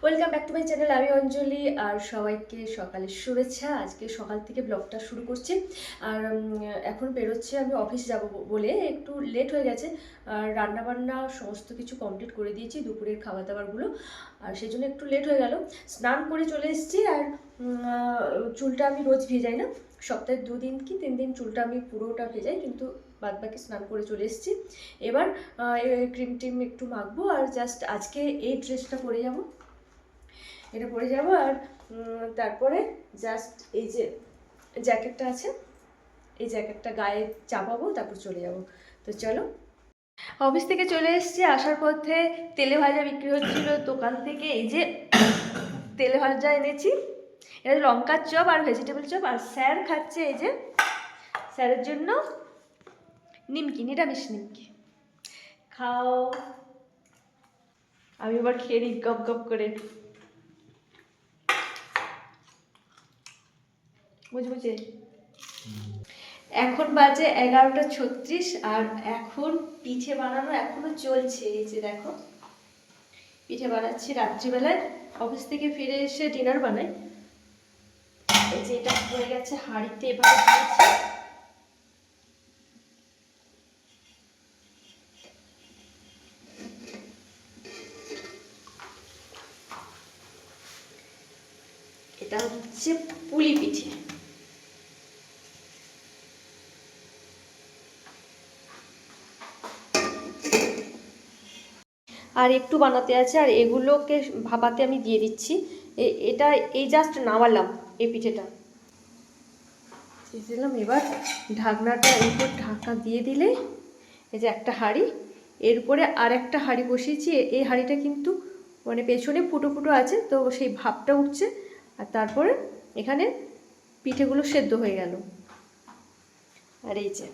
Welcome back to my channel. আমি অঞ্জলি আর সবাইকে সকালের শুভেচ্ছা। আজকে সকাল থেকে ব্লগটা শুরু করছি। আর এখন বেরোচ্ছে, আমি অফিস যাব বলে একটু লেট হয়ে গেছে। আর রান্নাবান্না সমস্ত কিছু কমপ্লিট করে দিয়েছি, দুপুরের খাবার দাবারগুলো, আর সেই জন্য একটু লেট হয়ে গেল। স্নান করে চলে এসেছি। আর চুলটা আমি রোজ ভেজাই না, সপ্তাহে 2 দিন কি 3 দিন চুলটা আমি পুরোটা ভেজাই, কিন্তু বাদ বাকি স্নান করে চলে এসেছি। এবার ক্রিম টিম একটু মাখবো আর জাস্ট আজকে এই ড্রেসটা পরে যাব, এটা পরে যাব। আর তারপরে জাস্ট এই যে জ্যাকেটটা আছে, এই জ্যাকেটটা গায়ে চাপাবো, তারপর চলে যাব। তো চলো। অফিস থেকে চলে এসেছি, আসার পথে তেলে ভাজা বিক্রি হচ্ছিল দোকান থেকে। এই যে তেলে ভাজা এনেছি, এটা লঙ্কার চপ আর ভেজিটেবল চপ। আর স্যার খাচ্ছে এই যে, স্যারের জন্য নিমকি, নিরামিষ নিমকি। খাও, আমি এবার খেয়ে নিই গপ গপ করে, বুঝে। এখন বাজে 11:36 আর এখন পিঠে বানানো এখনো চলছে। এই যে দেখো, পিঠে বানাচ্ছি রাত্রিবেলায়। অফিস থেকে ফিরে এসে ডিনার বানাই। এই যে এটা হয়ে গেছে হাঁড়িতে, এভাবে দিয়েছি। এটা হচ্ছে পুলি পিঠে। আর একটু বানাতে আছে, আর এগুলোকে ভাপাতে আমি দিয়ে দিচ্ছি। এটা এই জাস্ট নামালাম এই পিঠেটা, দিলাম। এবার ঢাকনাটা এরপর ঢাকা দিয়ে দিলে, এই যে একটা হাঁড়ি, এর উপরে আর একটা হাঁড়ি বসিয়েছি। এই হাঁড়িটা কিন্তু মানে পেছনে ফুটো ফুটো আছে, তো সেই ভাপটা উঠছে। আর তারপরে এখানে পিঠেগুলো সেদ্ধ হয়ে গেল। আর এই যে